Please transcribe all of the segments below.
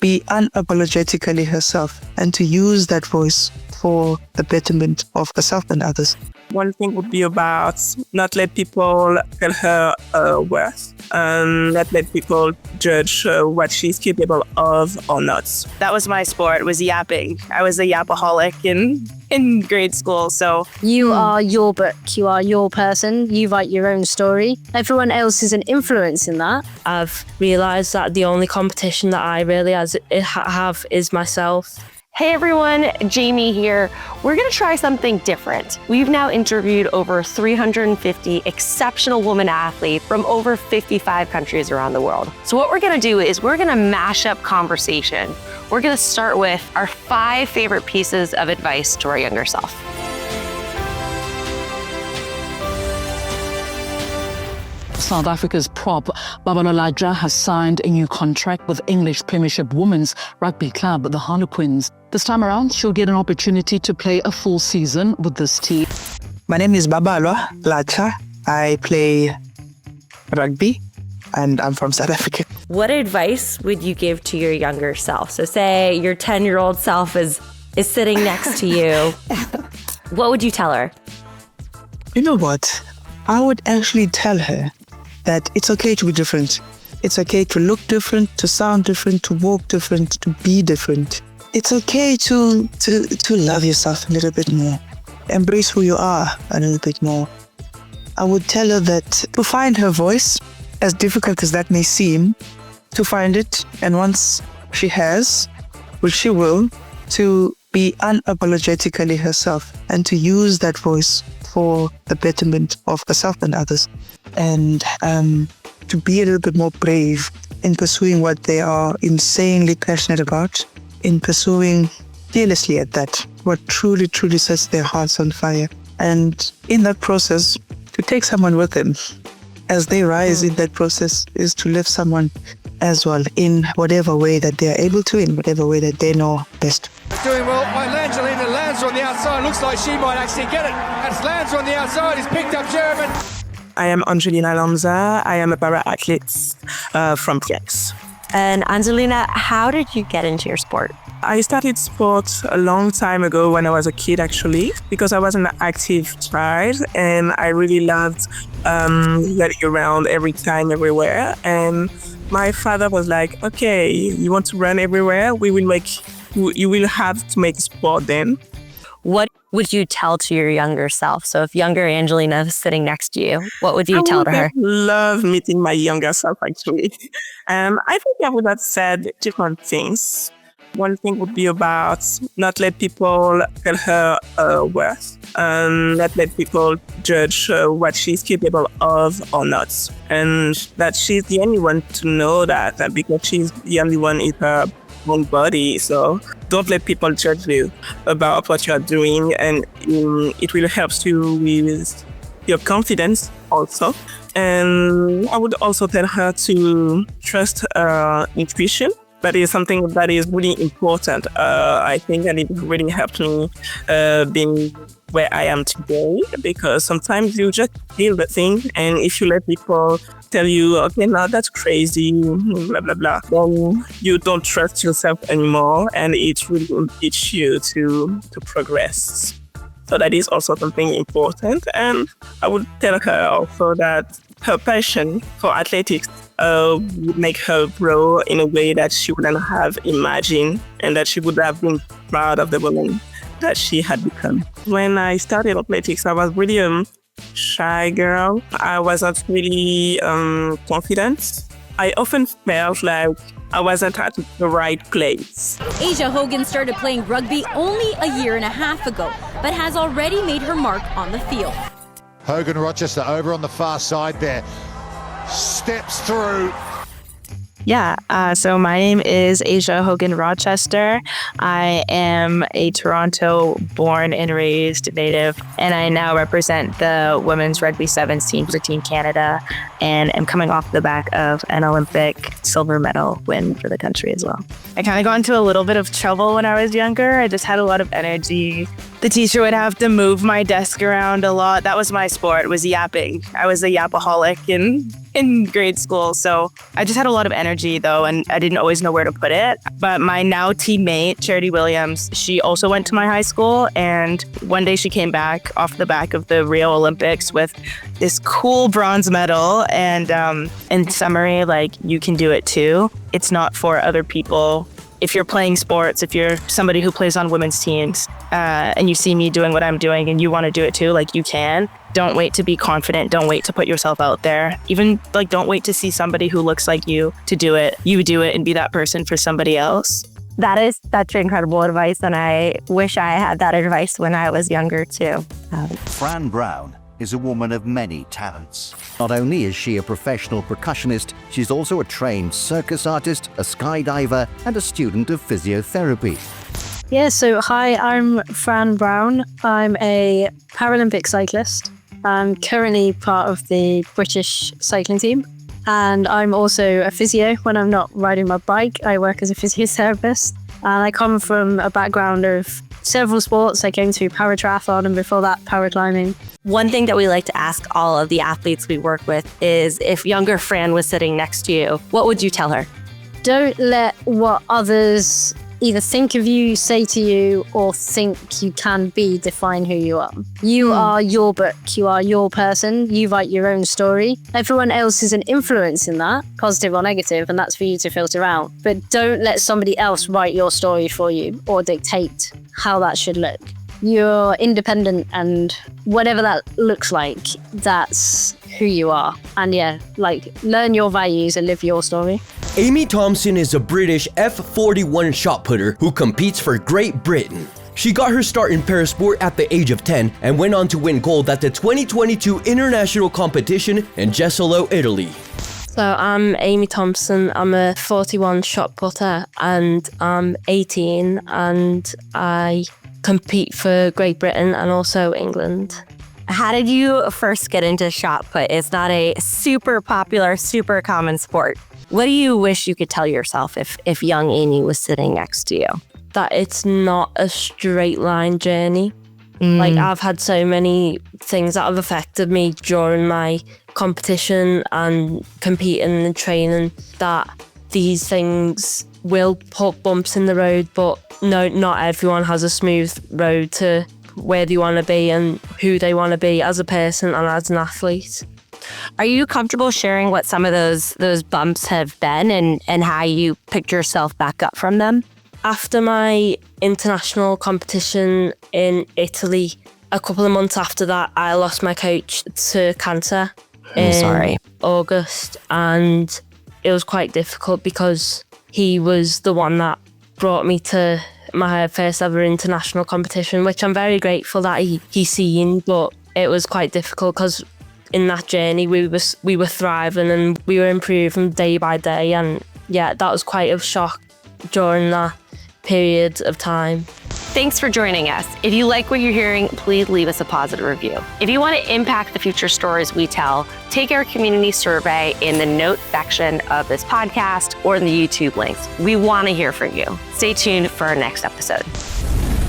be unapologetically herself and to use that voice for the betterment of herself and others. One thing would be about not let people tell her worth and not let people judge what she's capable of or not. That was my sport, was yapping. I was a yapaholic in grade school, so. You are your book, you are your person, you write your own story. Everyone else is an influence in that. I've realised that the only competition that I really have is myself. Hey everyone, Jamie here. We're gonna try something different. We've now interviewed over 350 exceptional women athletes from over 55 countries around the world. So what we're gonna do is we're gonna mash up conversation. We're gonna start with our 5 favorite pieces of advice to our younger self. South Africa's prop, Babalwa Latsha, has signed a new contract with English Premiership Women's Rugby Club, the Harlequins. This time around, she'll get an opportunity to play a full season with this team. My name is Babalwa Latsha. I play rugby and I'm from South Africa. What advice would you give to your younger self? So say your 10-year-old self is sitting next to you. What would you tell her? You know what? I would actually tell her that it's okay to be different. It's okay to look different, to sound different, to walk different, to be different. It's okay to love yourself a little bit more. Embrace who you are a little bit more. I would tell her that to find her voice, as difficult as that may seem, to find it, and once she has, which she will, to be unapologetically herself and to use that voice for the betterment of herself and others, and to be a little bit more brave in pursuing what they are insanely passionate about, in pursuing fearlessly at that, what truly, truly sets their hearts on fire. And in that process, to take someone with them as they rise in that process is to lift someone as well in whatever way that they are able to, in whatever way that they know best. Doing well by Angelina Lanza on the outside. Looks like she might actually get it. That's Lanza on the outside. He's picked up German. I am Angelina Lanza. I am a para-athlete from PX. And Angelina, how did you get into your sport? I started sport a long time ago when I was a kid, actually, because I was an active child and I really loved running around every time, everywhere. And my father was like, okay, you want to run everywhere? You will have to make sport then. What would you tell to your younger self? So if younger Angelina is sitting next to you, what would you tell to her? I would love meeting my younger self, actually. I think I would have said different things. One thing would be about not let people tell her worth and not let people judge what she's capable of or not. And that she's the only one to know that because she's the only one in her own body. So don't let people judge you about what you're doing, and it will help you with your confidence also. And I would also tell her to trust intuition. That is something that is really important. I think, and it really helped me being where I am today, because sometimes you just feel the thing, and if you let people tell you, okay, now that's crazy, blah, blah, blah, then you don't trust yourself anymore, and it really will teach you to progress. So that is also something important. And I would tell her also that her passion for athletics would make her grow in a way that she wouldn't have imagined, and that she would have been proud of the woman that she had become. When I started athletics, I was really a shy girl. I wasn't really confident. I often felt like I wasn't at the right place. Asia Hogan started playing rugby only a year and a half ago, but has already made her mark on the field. Hogan-Rochester over on the far side there. Steps through. Yeah, so my name is Asia Hogan-Rochester. I am a Toronto born and raised native, and I now represent the women's rugby sevens team for Team Canada, and am coming off the back of an Olympic silver medal win for the country as well. I kind of got into a little bit of trouble when I was younger. I just had a lot of energy. The teacher would have to move my desk around a lot. That was my sport, was yapping. I was a yapaholic in grade school. So I just had a lot of energy though, and I didn't always know where to put it. But my now teammate, Charity Williams, she also went to my high school. And one day she came back off the back of the Rio Olympics with this cool bronze medal. And in summary, like, you can do it too. It's not for other people. If you're playing sports, if you're somebody who plays on women's teams, and you see me doing what I'm doing and you want to do it too, like, you can. Don't wait to be confident. Don't wait to put yourself out there. Even like, don't wait to see somebody who looks like you to do it. You do it and be that person for somebody else. That is such incredible advice, and I wish I had that advice when I was younger too. Fran Brown is a woman of many talents. Not only is she a professional percussionist, she's also a trained circus artist, a skydiver, and a student of physiotherapy. Yeah, so hi, I'm Fran Brown. I'm a Paralympic cyclist. I'm currently part of the British cycling team. And I'm also a physio. When I'm not riding my bike, I work as a physiotherapist. And I come from a background of several sports. I came through paratriathlon and before that, paraclimbing. One thing that we like to ask all of the athletes we work with is, if younger Fran was sitting next to you, what would you tell her? Don't let what others either think of you, say to you, or think you can be define who you are. You are your book. You are your person. You write your own story. Everyone else is an influence in that, positive or negative, and that's for you to filter out. But don't let somebody else write your story for you or dictate how that should look. You're independent, and whatever that looks like, that's who you are. And yeah, like, learn your values and live your story. Amy Thompson is a British F41 shot putter who competes for Great Britain. She got her start in parasport at the age of 10 and went on to win gold at the 2022 international competition in Jesolo, Italy. So I'm Amy Thompson. I'm a 41 shot putter and I'm 18 and I compete for Great Britain and also England. How did you first get into shot put? It's not a super popular, super common sport. What do you wish you could tell yourself if young Amy was sitting next to you? That it's not a straight line journey. Like, I've had so many things that have affected me during my competition and competing and training, that these things will put bumps in the road, but no, not everyone has a smooth road to where they want to be and who they want to be as a person and as an athlete. Are you comfortable sharing what some of those bumps have been and how you picked yourself back up from them? After my international competition in Italy, a couple of months after that, I lost my coach to cancer in August. And it was quite difficult because he was the one that brought me to my first ever international competition, which I'm very grateful that he seen, but it was quite difficult because in that journey we were thriving and we were improving day by day, and yeah, that was quite a shock during that period of time. Thanks for joining us. If you like what you're hearing, please leave us a positive review. If you want to impact the future stories we tell, take our community survey in the notes section of this podcast or in the YouTube links. We want to hear from you. Stay tuned for our next episode.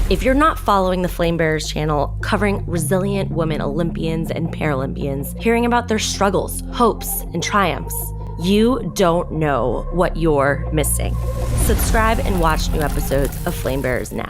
If you're not following the Flame Bearers channel, covering resilient women Olympians and Paralympians, hearing about their struggles, hopes, and triumphs, you don't know what you're missing. Subscribe and watch new episodes of Flame Bearers now.